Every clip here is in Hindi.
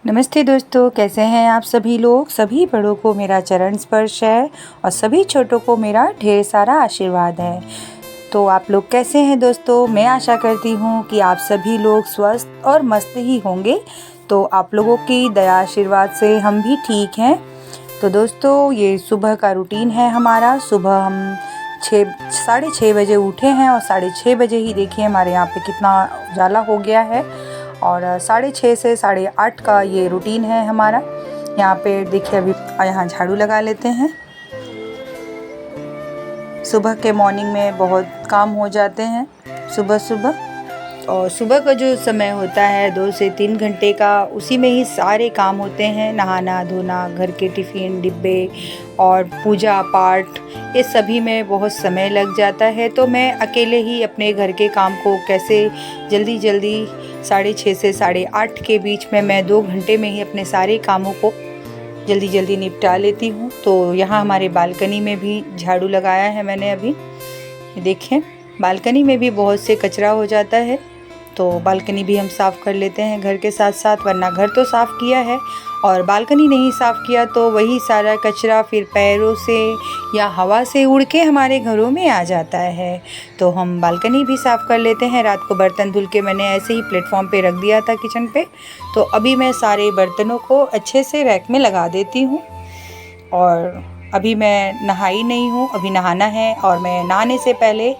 नमस्ते दोस्तों, कैसे हैं आप सभी लोग। सभी बड़ों को मेरा चरण स्पर्श है और सभी छोटों को मेरा ढेर सारा आशीर्वाद है। तो आप लोग कैसे हैं दोस्तों। मैं आशा करती हूँ कि आप सभी लोग स्वस्थ और मस्त ही होंगे। तो आप लोगों की दया आशीर्वाद से हम भी ठीक हैं। तो दोस्तों, ये सुबह का रूटीन है हमारा। सुबह हम 6 बजे उठे हैं और 6:30 बजे ही देखिए हमारे यहाँ पे कितना उजाला हो गया है। और 6:30 से 8:30 का ये रूटीन है हमारा। यहाँ पे देखिए अभी यहाँ झाड़ू लगा लेते हैं। सुबह के मॉर्निंग में बहुत काम हो जाते हैं सुबह सुबह। और सुबह का जो समय होता है 2 से 3 घंटे का, उसी में ही सारे काम होते हैं। नहाना धोना, घर के टिफ़िन डिब्बे और पूजा पाठ, ये सभी में बहुत समय लग जाता है। तो मैं अकेले ही अपने घर के काम को कैसे जल्दी 6:30 से 8:30 के बीच में मैं 2 घंटे में ही अपने सारे कामों को जल्दी निपटा लेती हूँ। तो यहाँ हमारे बालकनी में भी झाड़ू लगाया है मैंने अभी। देखें, बालकनी में भी बहुत से कचरा हो जाता है, तो बालकनी भी हम साफ़ कर लेते हैं घर के साथ साथ। वरना घर तो साफ़ किया है और बालकनी नहीं साफ़ किया तो वही सारा कचरा फिर पैरों से या हवा से उड़ के हमारे घरों में आ जाता है। तो हम बालकनी भी साफ़ कर लेते हैं। रात को बर्तन धुल के मैंने ऐसे ही प्लेटफॉर्म पे रख दिया था किचन पे। तो अभी मैं सारे बर्तनों को अच्छे से रैक में लगा देती हूँ। और अभी मैं नहाई नहीं हूँ, अभी नहाना है। और मैं नहाने से पहले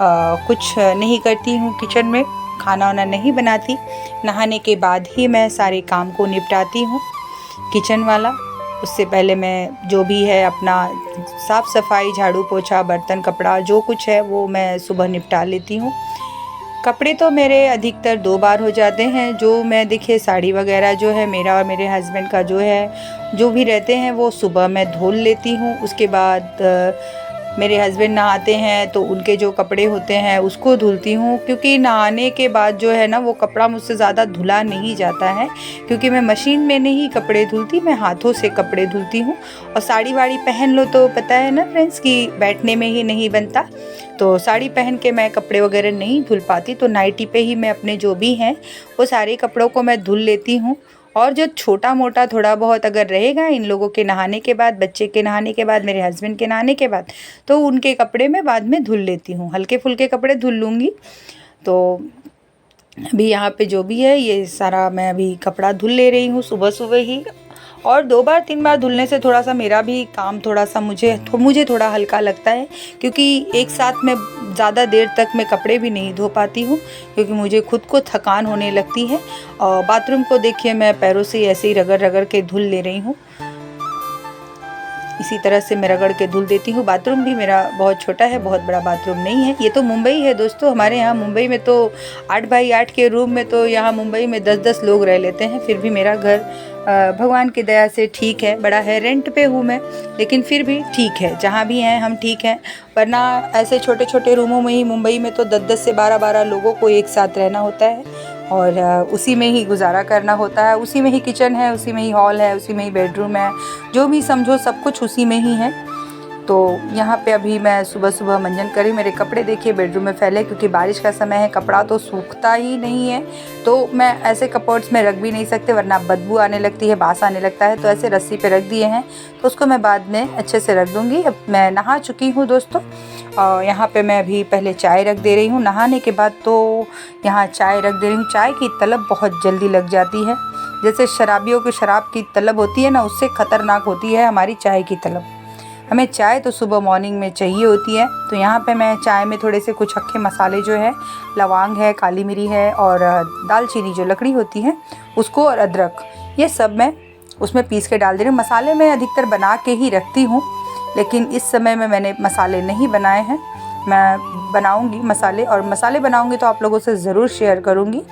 कुछ नहीं करती हूँ किचन में, खाना वाना नहीं बनाती। नहाने के बाद ही मैं सारे काम को निपटाती हूँ किचन वाला। उससे पहले मैं जो भी है अपना साफ़ सफाई, झाड़ू पोछा, बर्तन कपड़ा जो कुछ है वो मैं सुबह निपटा लेती हूँ। कपड़े तो मेरे अधिकतर 2 बार हो जाते हैं। जो मैं देखिए साड़ी वगैरह जो है मेरा और मेरे हस्बैंड का जो है, जो भी रहते हैं वो सुबह मैं धुल लेती हूँ। उसके बाद मेरे हस्बैंड नहाते हैं तो उनके जो कपड़े होते हैं उसको धुलती हूँ। क्योंकि नहाने के बाद जो है ना वो कपड़ा मुझसे ज़्यादा धुला नहीं जाता है, क्योंकि मैं मशीन में नहीं कपड़े धुलती, मैं हाथों से कपड़े धुलती हूँ। और साड़ी वाड़ी पहन लो तो पता है ना फ्रेंड्स कि बैठने में ही नहीं बनता। तो साड़ी पहन के मैं कपड़े वगैरह नहीं धुल पाती, तो नाइटी पे ही मैं अपने जो भी हैं वो सारे कपड़ों को मैं धुल लेती हूँ। और जो छोटा मोटा थोड़ा बहुत अगर रहेगा इन लोगों के नहाने के बाद, बच्चे के नहाने के बाद, मेरे हस्बैंड के नहाने के बाद, तो उनके कपड़े मैं बाद में धुल लेती हूँ। हल्के फुल्के कपड़े धुल लूँगी। तो अभी यहाँ पे जो भी है ये सारा मैं अभी कपड़ा धुल ले रही हूँ सुबह सुबह ही। और 2 बार 3 बार धुलने से थोड़ा सा मेरा भी काम थोड़ा सा मुझे थोड़ा हल्का लगता है, क्योंकि एक साथ में ज़्यादा देर तक मैं कपड़े भी नहीं धो पाती हूँ, क्योंकि मुझे खुद को थकान होने लगती है। और बाथरूम को देखिए मैं पैरों से ऐसे ही रगड़ रगड़ के धुल ले रही हूँ। इसी तरह से मैं रगड़ के धुल देती हूँ। बाथरूम भी मेरा बहुत छोटा है, बहुत बड़ा बाथरूम नहीं है। ये तो मुंबई है दोस्तों। हमारे यहाँ मुंबई में तो 8x8 के रूम में तो यहाँ मुंबई में 10-10 लोग रह लेते हैं। फिर भी मेरा घर भगवान की दया से ठीक है, बड़ा है, रेंट पे हूँ मैं, लेकिन फिर भी ठीक है। जहाँ भी हैं हम ठीक हैं। वरना ऐसे छोटे छोटे रूमों में ही मुंबई में तो 10-10 से 12-12 लोगों को एक साथ रहना होता है और उसी में ही गुजारा करना होता है। उसी में ही किचन है, उसी में ही हॉल है, उसी में ही बेडरूम है, जो भी समझो सब कुछ उसी में ही है। तो यहाँ पे अभी मैं सुबह सुबह मंजन करी। मेरे कपड़े देखिए बेडरूम में फैले, क्योंकि बारिश का समय है, कपड़ा तो सूखता ही नहीं है। तो मैं ऐसे कपबोर्ड्स में रख भी नहीं सकते, वरना बदबू आने लगती है, बास आने लगता है। तो ऐसे रस्सी पे रख दिए हैं, तो उसको मैं बाद में अच्छे से रख दूँगी। अब मैं नहा चुकी हूँ दोस्तों। और यहाँ पे मैं अभी पहले चाय रख दे रही हूँ। नहाने के बाद तो यहाँ चाय रख दे रही हूँ। चाय की तलब बहुत जल्दी लग जाती है। जैसे शराबियों की शराब की तलब होती है ना, उससे ख़तरनाक होती है हमारी चाय की तलब। हमें चाय तो सुबह मॉर्निंग में चाहिए होती है। तो यहाँ पे मैं चाय में थोड़े से कुछ अक्खे मसाले जो है, लौंग है, काली मिरी है और दालचीनी जो लकड़ी होती है उसको, और अदरक, ये सब मैं उसमें पीस के डाल दे रही हूँ। मसाले मैं अधिकतर बना के ही रखती हूँ, लेकिन इस समय में मैंने मसाले नहीं बनाए हैं। मैं बनाऊँगी मसाले, और मसाले बनाऊँगी तो आप लोगों से ज़रूर शेयर करूँगी,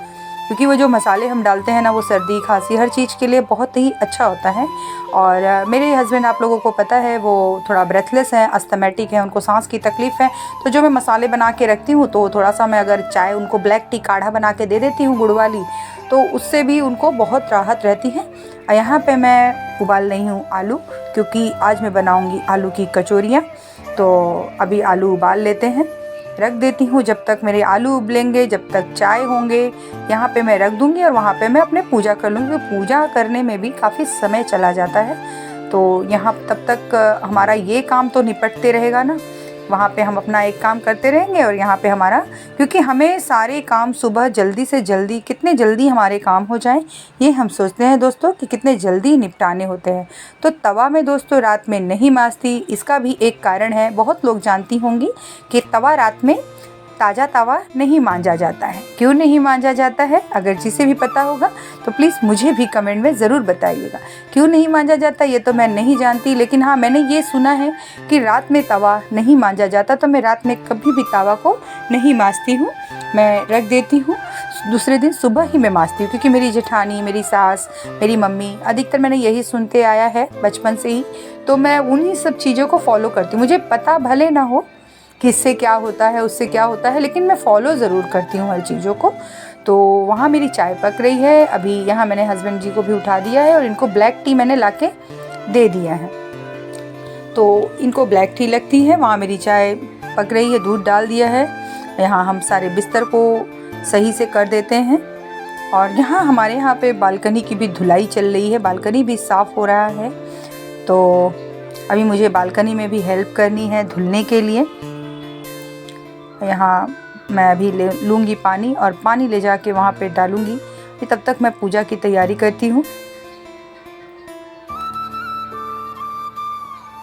क्योंकि वो जो मसाले हम डालते हैं ना वो सर्दी खांसी हर चीज़ के लिए बहुत ही अच्छा होता है। और मेरे हस्बैंड, आप लोगों को पता है, वो थोड़ा ब्रेथलेस हैं, अस्थमैटिक हैं, उनको सांस की तकलीफ़ है। तो जो मैं मसाले बना के रखती हूँ तो थोड़ा सा मैं अगर चाय उनको ब्लैक टी काढ़ा बना के दे देती हूँ गुड़ वाली, तो उससे भी उनको बहुत राहत रहती है। यहाँ पे मैं उबाल रही हूँ आलू, क्योंकि आज मैं बनाऊँगी आलू की कचौरियाँ। तो अभी आलू उबाल लेते हैं। रख देती हूँ। जब तक मेरे आलू उबलेंगे, जब तक चाय होंगे, यहाँ पे मैं रख दूँगी और वहाँ पे मैं अपने पूजा कर लूँगी। पूजा करने में भी काफ़ी समय चला जाता है, तो यहाँ तब तक हमारा ये काम तो निपटते रहेगा ना, वहाँ पे हम अपना एक काम करते रहेंगे और यहाँ पे हमारा, क्योंकि हमें सारे काम सुबह जल्दी से जल्दी, कितने जल्दी हमारे काम हो जाएं ये हम सोचते हैं दोस्तों कि कितने जल्दी निपटाने होते हैं। तो तवा में दोस्तों रात में नहीं मांजती, इसका भी एक कारण है। बहुत लोग जानती होंगी कि तवा रात में, ताज़ा तवा नहीं मांजा जाता है। क्यों नहीं मांजा जाता है? अगर जिसे भी पता होगा तो प्लीज़ मुझे भी कमेंट में ज़रूर बताइएगा। क्यों नहीं मांजा जाता ये तो मैं नहीं जानती, लेकिन हाँ मैंने ये सुना है कि रात में तवा नहीं मांजा जाता, तो मैं रात में कभी भी तवा को नहीं मांजती हूँ, मैं रख देती हूँ। दूसरे दिन सुबह ही मैं मांजती हूँ, क्योंकि मेरी जेठानी, मेरी सास, मेरी मम्मी, अधिकतर मैंने यही सुनते आया है बचपन से ही, तो मैं उन्हीं सब चीज़ों को फॉलो करती हूँ। मुझे पता भले ना हो कि इससे क्या होता है, उससे क्या होता है, लेकिन मैं फ़ॉलो ज़रूर करती हूँ हर चीज़ों को। तो वहाँ मेरी चाय पक रही है। अभी यहाँ मैंने हस्बैंड जी को भी उठा दिया है और इनको ब्लैक टी मैंने लाके दे दिया है, तो इनको ब्लैक टी लगती है। वहाँ मेरी चाय पक रही है, दूध डाल दिया है। यहाँ हम सारे बिस्तर को सही से कर देते हैं और यहाँ हमारे यहाँ पे बालकनी की भी धुलाई चल रही है, बालकनी भी साफ़ हो रहा है। तो अभी मुझे बालकनी में भी हेल्प करनी है धुलने के लिए। यहाँ मैं अभी ले लूँगी पानी और पानी ले जाके वहाँ पे डालूँगी। तब तक मैं पूजा की तैयारी करती हूँ।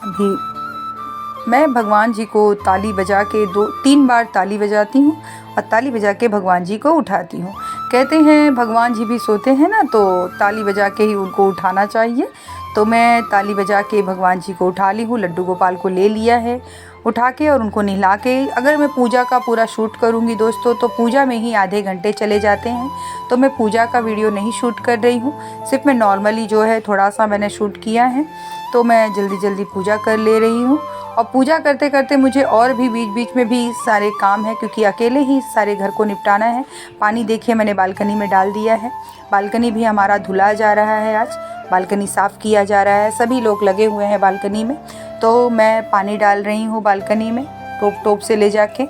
अभी मैं भगवान जी को ताली बजा के 2-3 बार ताली बजाती हूँ और ताली बजा के भगवान जी को उठाती हूँ। कहते हैं भगवान जी भी सोते हैं ना, तो ताली बजा के ही उनको उठाना चाहिए। तो मैं ताली बजा के भगवान जी को उठा ली हूँ। लड्डू गोपाल को ले लिया है उठा के और उनको नहला के। अगर मैं पूजा का पूरा शूट करूँगी दोस्तों तो पूजा में ही आधे घंटे चले जाते हैं, तो मैं पूजा का वीडियो नहीं शूट कर रही हूँ। सिर्फ मैं नॉर्मली जो है थोड़ा सा मैंने शूट किया है, तो मैं जल्दी जल्दी पूजा कर ले रही हूँ। और पूजा करते करते मुझे और भी बीच बीच में भी सारे काम हैं, क्योंकि अकेले ही सारे घर को निपटाना है। पानी देखिए मैंने बालकनी में डाल दिया है। बालकनी भी हमारा धुला जा रहा है, आज बालकनी साफ़ किया जा रहा है। सभी लोग लगे हुए हैं बालकनी में, तो मैं पानी डाल रही हूँ बालकनी में टोप से ले जाके।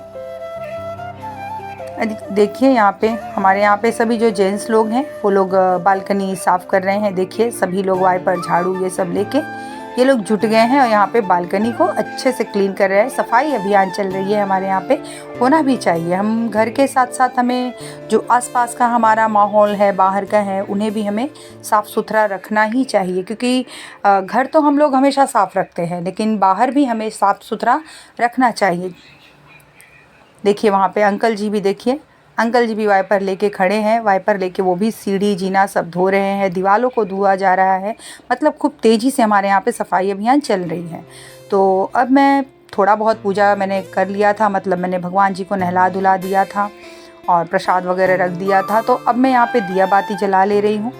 देखिए यहाँ पे हमारे यहाँ पे सभी जो जेंट्स लोग हैं वो लोग बालकनी साफ़ कर रहे हैं। देखिए सभी लोग वाइपर, झाड़ू ये सब लेके ये लोग जुट गए हैं और यहाँ पे बालकनी को अच्छे से क्लीन कर रहे हैं। सफाई अभियान चल रही है हमारे यहाँ पे, होना भी चाहिए। हम घर के साथ साथ हमें जो आसपास का हमारा माहौल है, बाहर का है, उन्हें भी हमें साफ़ सुथरा रखना ही चाहिए। क्योंकि घर तो हम लोग हमेशा साफ़ रखते हैं, लेकिन बाहर भी हमें साफ़ सुथरा रखना चाहिए। देखिए वहाँ पे अंकल जी भी, देखिए अंकल जी भी वाइपर लेके खड़े हैं। वाइपर लेके वो भी सीढ़ी जीना सब धो रहे हैं, दीवारों को धोआ जा रहा है। मतलब खूब तेज़ी से हमारे यहाँ पे सफाई अभियान चल रही है। तो अब मैं थोड़ा बहुत पूजा मैंने कर लिया था, मतलब मैंने भगवान जी को नहला धुला दिया था और प्रसाद वगैरह रख दिया था। तो अब मैं यहाँ पे दिया बाती जला ले रही हूँ।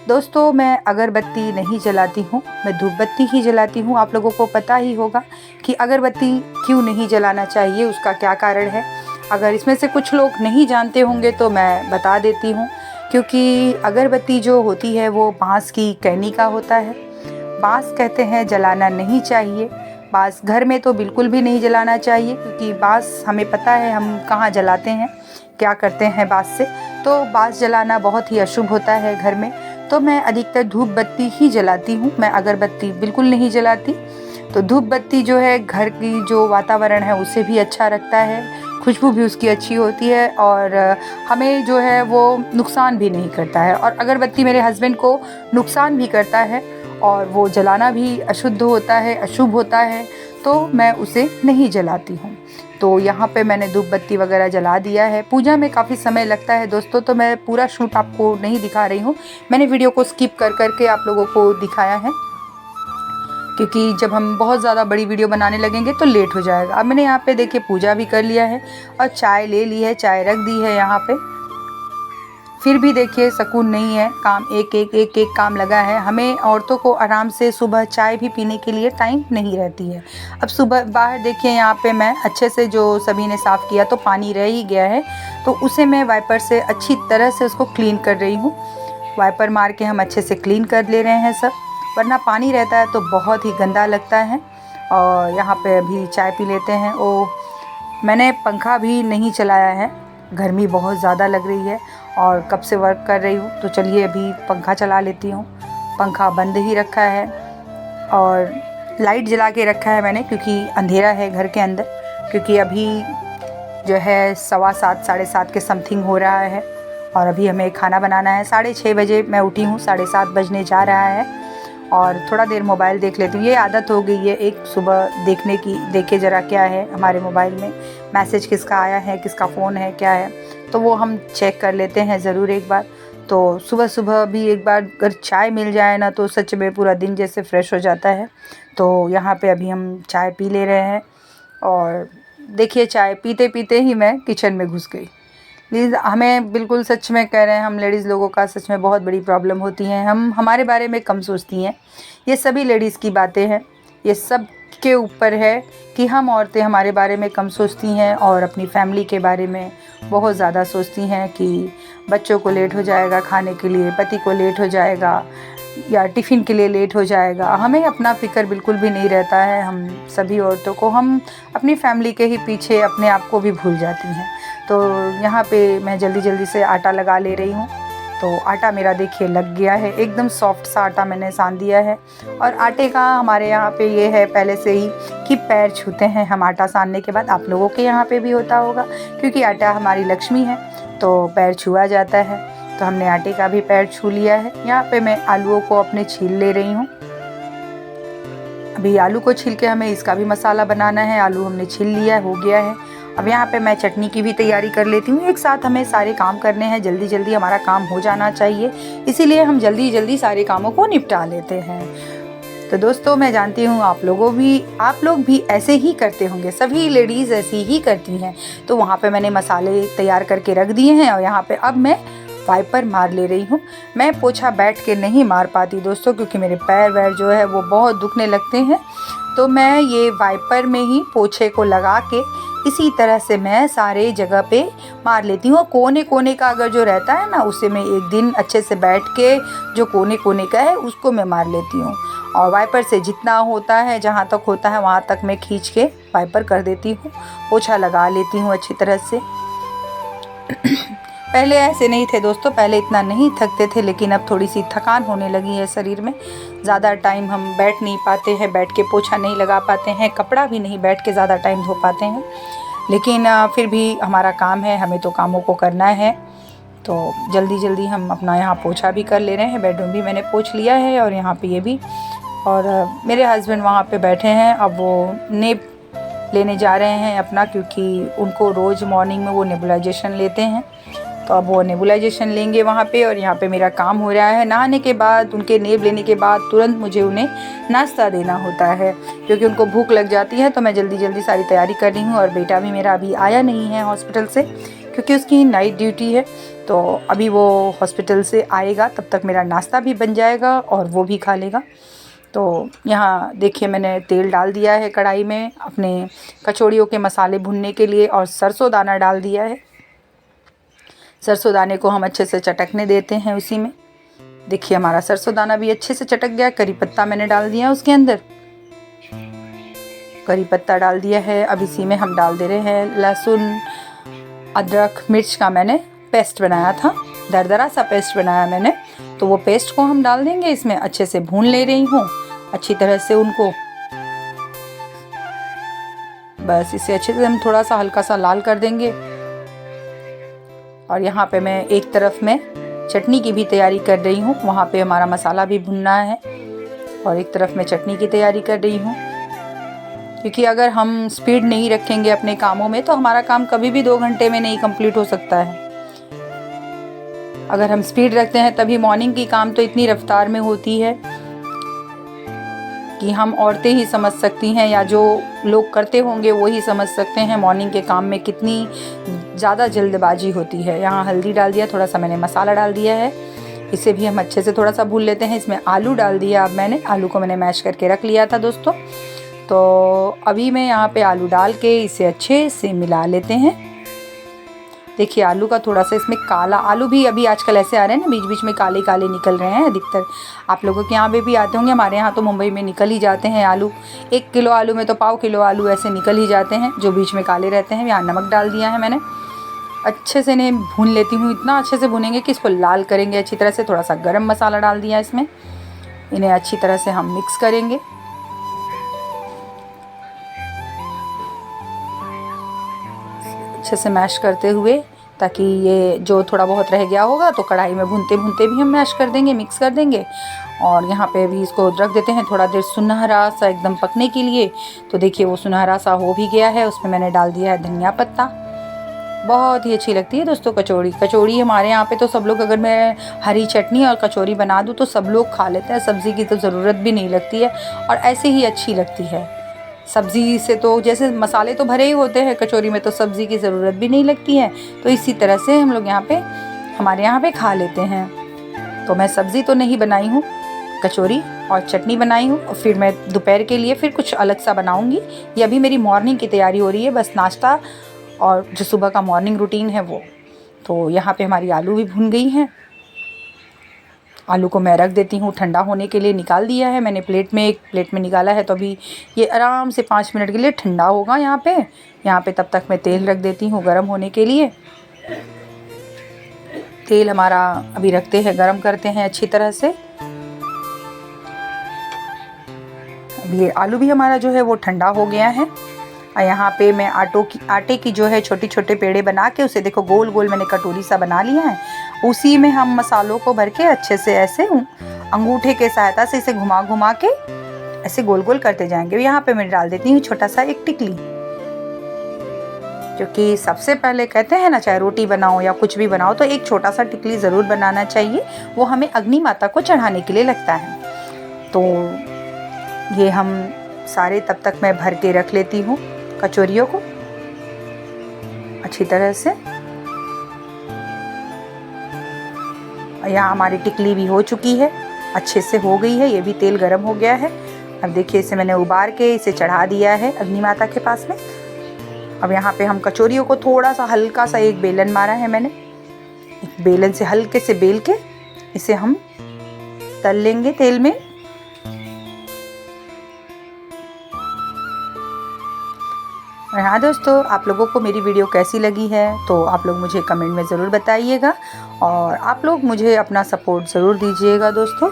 दोस्तों मैं अगरबत्ती नहीं जलाती हूँ, मैं धूप बत्ती ही जलाती हूँ। आप लोगों को पता ही होगा कि अगरबत्ती क्यों नहीं जलाना चाहिए, उसका क्या कारण है। अगर इसमें से कुछ लोग नहीं जानते होंगे तो मैं बता देती हूँ। क्योंकि अगरबत्ती जो होती है वो बाँस की कैनी का होता है। बाँस कहते हैं जलाना नहीं चाहिए। बाँस घर में तो बिल्कुल भी नहीं जलाना चाहिए, क्योंकि बाँस हमें पता है हम कहाँ जलाते हैं, क्या करते हैं बाँस से। तो बाँस जलाना बहुत ही अशुभ होता है घर में। तो मैं अधिकतर धूप बत्ती ही जलाती हूँ, मैं अगरबत्ती बिल्कुल नहीं जलाती। तो धूप बत्ती जो है घर की जो वातावरण है उसे भी अच्छा रखता है, खुशबू भी उसकी अच्छी होती है और हमें जो है वो नुकसान भी नहीं करता है। और अगरबत्ती मेरे हस्बैंड को नुकसान भी करता है और वो जलाना भी अशुद्ध होता है, अशुभ होता है, तो मैं उसे नहीं जलाती हूँ। तो यहाँ पे मैंने धूप बत्ती वगैरह जला दिया है। पूजा में काफ़ी समय लगता है दोस्तों, तो मैं पूरा शूट आपको नहीं दिखा रही हूँ। मैंने वीडियो को स्किप कर करके आप लोगों को दिखाया है, क्योंकि जब हम बहुत ज़्यादा बड़ी वीडियो बनाने लगेंगे तो लेट हो जाएगा। अब मैंने यहाँ पे देखिए पूजा भी कर लिया है और चाय ले ली है, चाय रख दी है यहाँ पे। फिर भी देखिए सुकून नहीं है, काम एक काम लगा है। हमें औरतों को आराम से सुबह चाय भी पीने के लिए टाइम नहीं रहती है। अब सुबह बाहर देखिए यहाँ पे मैं अच्छे से जो सभी ने साफ़ किया, तो पानी रह ही गया है, तो उसे मैं वाइपर से अच्छी तरह से उसको क्लीन कर रही हूँ। वाइपर मार के हम अच्छे से क्लीन कर ले रहे हैं सब, वरना पानी रहता है तो बहुत ही गंदा लगता है। और यहाँ पे अभी चाय पी लेते हैं। ओ मैंने पंखा भी नहीं चलाया है, गर्मी बहुत ज़्यादा लग रही है और कब से वर्क कर रही हूँ, तो चलिए अभी पंखा चला लेती हूँ। पंखा बंद ही रखा है और लाइट जला के रखा है मैंने, क्योंकि अंधेरा है घर के अंदर, क्योंकि अभी जो है 7:15 7:30 के समथिंग हो रहा है और अभी हमें खाना बनाना है। 6:30 बजे मैं उठी हूँ, 7:30 बजने जा रहा है और थोड़ा देर मोबाइल देख लेती हूँ। ये आदत हो गई है एक सुबह देखने की, देखे ज़रा क्या है हमारे मोबाइल में, मैसेज किसका आया है, किसका फ़ोन है, क्या है, तो वो हम चेक कर लेते हैं ज़रूर एक बार। तो सुबह सुबह भी एक बार अगर चाय मिल जाए ना तो सच में पूरा दिन जैसे फ़्रेश हो जाता है। तो यहाँ पे अभी हम चाय पी ले रहे हैं और देखिए चाय पीते पीते ही मैं किचन में घुस गई। प्लीज़, हमें बिल्कुल सच में कह रहे हैं, हम लेडीज़ लोगों का सच में बहुत बड़ी प्रॉब्लम होती है। हम हमारे बारे में कम सोचती हैं। ये सभी लेडीज़ की बातें हैं, ये सब के ऊपर है कि हम औरतें हमारे बारे में कम सोचती हैं और अपनी फैमिली के बारे में बहुत ज़्यादा सोचती हैं कि बच्चों को लेट हो जाएगा खाने के लिए, पति को लेट हो जाएगा या टिफ़िन के लिए लेट हो जाएगा। हमें अपना फ़िक्र बिल्कुल भी नहीं रहता है। हम सभी औरतों को, हम अपनी फैमिली के ही पीछे अपने आप को भी भूल जाती हैं। तो यहाँ पे मैं जल्दी जल्दी से आटा लगा ले रही हूँ। तो आटा मेरा देखिए लग गया है, एकदम सॉफ्ट सा आटा मैंने सान दिया है। और आटे का हमारे यहाँ पे ये है पहले से ही कि पैर छूते हैं हम आटा सानने के बाद। आप लोगों के यहाँ पे भी होता होगा, क्योंकि आटा हमारी लक्ष्मी है तो पैर छुआ जाता है। तो हमने आटे का भी पैर छू लिया है। यहाँ पे मैं आलूओं को अपने छील ले रही हूँ। अभी आलू को छील के हमें इसका भी मसाला बनाना है। आलू हमने छील लिया है, हो गया है। अब यहाँ पे मैं चटनी की भी तैयारी कर लेती हूँ। एक साथ हमें सारे काम करने हैं, जल्दी जल्दी हमारा काम हो जाना चाहिए, इसीलिए हम जल्दी जल्दी सारे कामों को निपटा लेते हैं। तो दोस्तों, मैं जानती हूँ आप लोग भी ऐसे ही करते होंगे, सभी लेडीज़ ऐसी ही करती हैं। तो वहाँ पे मैंने मसाले तैयार करके रख दिए हैं और यहाँ पे अब मैं वाइपर मार ले रही हूँ। मैं पोछा बैठ के नहीं मार पाती दोस्तों, क्योंकि मेरे पैर वैर जो है वो बहुत दुखने लगते हैं। तो मैं ये वाइपर में ही पोछे को लगा के इसी तरह से मैं सारे जगह पे मार लेती हूँ। कोने कोने का अगर जो रहता है ना, उसे मैं एक दिन अच्छे से बैठ के जो कोने कोने का है उसको मैं मार लेती हूँ। और वाइपर से जितना होता है, जहाँ तक होता है वहाँ तक मैं खींच के वाइपर कर देती हूँ, पोछा लगा लेती हूँ अच्छी तरह से। पहले ऐसे नहीं थे दोस्तों, पहले इतना नहीं थकते थे, लेकिन अब थोड़ी सी थकान होने लगी है शरीर में। ज़्यादा टाइम हम बैठ नहीं पाते हैं, बैठ के पोछा नहीं लगा पाते हैं, कपड़ा भी नहीं बैठ के ज़्यादा टाइम धो पाते हैं। लेकिन फिर भी हमारा काम है, हमें तो कामों को करना है। तो जल्दी जल्दी हम अपना यहाँ पोछा भी कर ले रहे हैं। बेडरूम भी मैंने पोछ लिया है और यहाँ पे ये भी। और मेरे हस्बैंड वहाँ पे बैठे हैं, अब वो नेप लेने जा रहे हैं अपना, क्योंकि उनको रोज़ मॉर्निंग में वो नेबुलाइजेशन लेते हैं। तो अब वो नेबुलाइजेशन लेंगे वहाँ पे और यहाँ पे मेरा काम हो रहा है। नहाने के बाद, उनके नेब लेने के बाद तुरंत मुझे उन्हें नाश्ता देना होता है, क्योंकि उनको भूख लग जाती है। तो मैं जल्दी जल्दी सारी तैयारी कर रही हूँ। और बेटा भी मेरा अभी आया नहीं है हॉस्पिटल से, क्योंकि उसकी नाइट ड्यूटी है। तो अभी वो हॉस्पिटल से आएगा, तब तक मेरा नाश्ता भी बन जाएगा और वो भी खा लेगा। तो यहाँ देखिए मैंने तेल डाल दिया है कढ़ाई में अपने कचौड़ियों के मसाले भुनने के लिए, और सरसों दाना डाल दिया है। सरसों दाने को हम अच्छे से चटकने देते हैं उसी में। देखिए हमारा सरसों दाना भी अच्छे से चटक गया। करी पत्ता मैंने डाल दिया उसके अंदर, करी पत्ता डाल दिया है। अब इसी में हम डाल दे रहे हैं लहसुन, अदरक, मिर्च का मैंने पेस्ट बनाया था, दरदरा सा पेस्ट बनाया मैंने। तो वो पेस्ट को हम डाल देंगे इसमें। अच्छे से भून ले रही हूँ अच्छी तरह से उनको। बस इसे अच्छे से हम थोड़ा सा हल्का सा लाल कर देंगे। और यहाँ पे मैं एक तरफ में चटनी की भी तैयारी कर रही हूँ, वहाँ पे हमारा मसाला भी भुनना है और एक तरफ मैं चटनी की तैयारी कर रही हूँ। क्योंकि अगर हम स्पीड नहीं रखेंगे अपने कामों में तो हमारा काम कभी भी 2 घंटे में नहीं कंप्लीट हो सकता है। अगर हम स्पीड रखते हैं तभी मॉर्निंग की काम तो इतनी रफ्तार में होती है कि हम औरतें ही समझ सकती हैं, या जो लोग करते होंगे वो ही समझ सकते हैं मॉर्निंग के काम में कितनी ज़्यादा जल्दबाजी होती है। यहाँ हल्दी डाल दिया, थोड़ा सा मैंने मसाला डाल दिया है, इसे भी हम अच्छे से थोड़ा सा भून लेते हैं। इसमें आलू डाल दिया। अब मैंने आलू को मैश करके रख लिया था दोस्तों। तो अभी मैं यहाँ पे आलू डाल के इसे अच्छे से मिला लेते हैं। देखिए आलू का थोड़ा सा इसमें काला, आलू भी अभी आजकल ऐसे आ रहे हैं ना, बीच बीच में काले काले निकल रहे हैं अधिकतर। आप लोगों के यहाँ पे भी आते होंगे, हमारे यहाँ तो मुंबई में निकल ही जाते हैं आलू। 1 किलो आलू में तो पाव किलो आलू ऐसे निकल ही जाते हैं जो बीच में काले रहते हैं। यहाँ नमक डाल दिया है मैंने। अच्छे से इन्हें भून लेती हूँ, इतना अच्छे से भुनेंगे कि इसको लाल करेंगे अच्छी तरह से। थोड़ा सा गरम मसाला डाल दिया इसमें, इन्हें अच्छी तरह से हम मिक्स करेंगे। अच्छे से मैश करते हुए, ताकि ये जो थोड़ा बहुत रह गया होगा तो कढ़ाई में भूनते भूनते भी हम मैश कर देंगे, मिक्स कर देंगे। और यहाँ पे भी इसको रख देते हैं थोड़ा देर सुनहरा सा एकदम पकने के लिए। तो देखिए वो सुनहरा सा हो भी गया है। उसमें मैंने डाल दिया है धनिया पत्ता। बहुत ही अच्छी लगती है दोस्तों कचौड़ी। कचौड़ी हमारे यहाँ पे तो सब लोग, अगर मैं हरी चटनी और कचौड़ी बना दूँ तो सब लोग खा लेते हैं, सब्ज़ी की तो ज़रूरत भी नहीं लगती है और ऐसे ही अच्छी लगती है। सब्ज़ी से तो जैसे मसाले तो भरे ही होते हैं कचौरी में, तो सब्ज़ी की ज़रूरत भी नहीं लगती है। तो इसी तरह से हम लोग यहाँ पे, हमारे यहाँ पे खा लेते हैं। तो मैं सब्ज़ी तो नहीं बनाई हूँ, कचौरी और चटनी बनाई हूँ। और फिर मैं दोपहर के लिए फिर कुछ अलग सा बनाऊँगी। ये अभी मेरी मॉर्निंग की तैयारी हो रही है, बस नाश्ता और जो सुबह का मॉर्निंग रूटीन है वो। तो यहाँ पे हमारी आलू भी भुन गई हैं। आलू को मैं रख देती हूँ ठंडा होने के लिए, निकाल दिया है मैंने प्लेट में, एक प्लेट में निकाला है। तो अभी ये आराम से 5 मिनट के लिए ठंडा होगा यहाँ पे तब तक मैं तेल रख देती हूँ गरम होने के लिए। तेल हमारा अभी रखते हैं, गरम करते हैं अच्छी तरह से। अब ये आलू भी हमारा जो है वो ठंडा हो गया है। और यहाँ पे मैं आटे की जो है छोटे छोटे पेड़े बना के, उसे देखो गोल गोल मैंने कटोरी सा बना लिया है। उसी में हम मसालों को भर के अच्छे से ऐसे अंगूठे के सहायता से इसे घुमा घुमा के ऐसे गोल गोल करते जाएंगे। यहाँ पे मैं डाल देती हूँ छोटा सा एक टिकली, क्योंकि सबसे पहले कहते हैं ना, चाहे रोटी बनाओ या कुछ भी बनाओ तो एक छोटा सा टिकली ज़रूर बनाना चाहिए। वो हमें अग्नि माता को चढ़ाने के लिए लगता है। तो ये हम सारे तब तक मैं भर के रख लेती हूँ कचौरियों को अच्छी तरह से। यहाँ हमारी टिकली भी हो चुकी है, अच्छे से हो गई है। ये भी तेल गरम हो गया है। अब देखिए इसे मैंने उबार के इसे चढ़ा दिया है अग्नि माता के पास में। अब यहाँ पे हम कचौरियों को थोड़ा सा हल्का सा एक बेलन मारा है मैंने, एक बेलन से हल्के से बेल के इसे हम तल लेंगे तेल में। और हाँ दोस्तों, आप लोगों को मेरी वीडियो कैसी लगी है तो आप लोग मुझे कमेंट में ज़रूर बताइएगा और आप लोग मुझे अपना सपोर्ट ज़रूर दीजिएगा दोस्तों।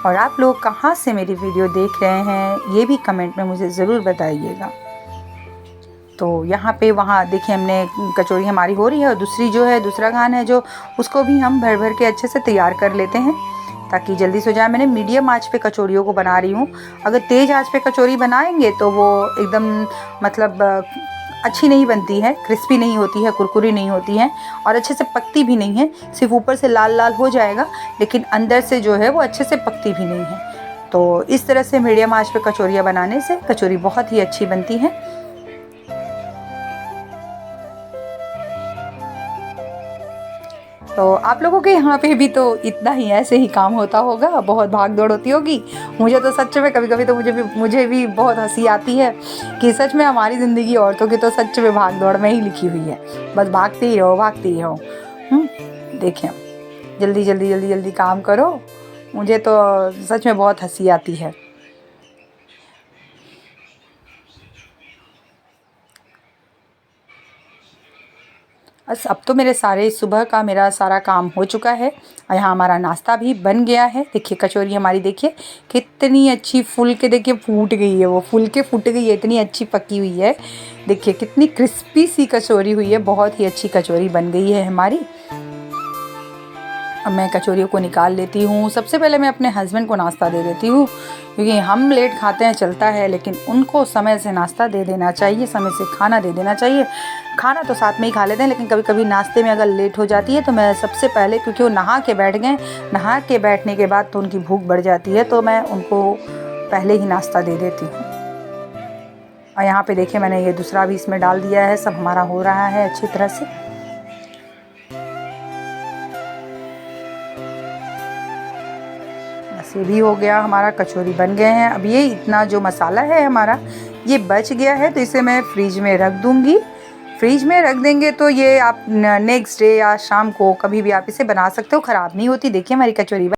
और आप लोग कहाँ से मेरी वीडियो देख रहे हैं ये भी कमेंट में मुझे ज़रूर बताइएगा। तो यहाँ पे वहाँ देखिए हमने कचौरी हमारी हो रही है और दूसरी जो है, दूसरा घान है जो, उसको भी हम भर भर के अच्छे से तैयार कर लेते हैं ताकि जल्दी से हो जाए। मैंने मीडियम आंच पे कचौरियों को बना रही हूँ। अगर तेज़ आंच पे कचौरी बनाएंगे तो वो एकदम मतलब अच्छी नहीं बनती है, क्रिस्पी नहीं होती है, कुरकुरी नहीं होती है और अच्छे से पकती भी नहीं है। सिर्फ ऊपर से लाल लाल हो जाएगा लेकिन अंदर से जो है वो अच्छे से पकती भी नहीं है। तो इस तरह से मीडियम आंच पे कचौरियाँ बनाने से कचौरी बहुत ही अच्छी बनती है। तो आप लोगों के यहाँ पे भी तो इतना ही ऐसे ही काम होता होगा, बहुत भाग दौड़ होती होगी। मुझे तो सच में कभी कभी तो मुझे भी बहुत हंसी आती है कि सच में हमारी ज़िंदगी औरतों की तो सच में भाग दौड़ में ही लिखी हुई है। बस भागती ही रहो, भागती ही रहो। देखें, जल्दी जल्दी जल्दी जल्दी काम करो। मुझे तो सच में बहुत हंसी आती है। बस अब तो मेरे सारे सुबह का मेरा सारा काम हो चुका है और यहाँ हमारा नाश्ता भी बन गया है। देखिए कचौरी हमारी देखिए कितनी अच्छी फूल के, देखिए फूट गई है, वो फूल के फूट गई है, इतनी अच्छी पकी हुई है। देखिए कितनी क्रिस्पी सी कचौरी हुई है, बहुत ही अच्छी कचौरी बन गई है हमारी। अब मैं कचौरियों को निकाल लेती हूँ। सबसे पहले मैं अपने हस्बैंड को नाश्ता दे देती हूँ, क्योंकि हम लेट खाते हैं चलता है, लेकिन उनको समय से नाश्ता दे देना चाहिए, समय से खाना दे देना चाहिए। खाना तो साथ में ही खा लेते हैं, लेकिन कभी कभी नाश्ते में अगर लेट हो जाती है तो मैं सबसे पहले, क्योंकि वो नहा के बैठ गए, नहा के बैठने के बाद तो उनकी भूख बढ़ जाती है, तो मैं उनको पहले ही नाश्ता दे देती हूँ। और यहाँ पे देखिए मैंने ये दूसरा भी इसमें डाल दिया है। सब हमारा हो रहा है अच्छी तरह से। बस ये भी हो गया, हमारा कचौरी बन गए हैं। अब ये इतना जो मसाला है हमारा ये बच गया है, तो इसे मैं फ्रिज में रख दूँगी। फ्रिज में रख देंगे तो ये आप नेक्स्ट डे या शाम को कभी भी आप इसे बना सकते हो, ख़राब नहीं होती। देखिए हमारी कचौरी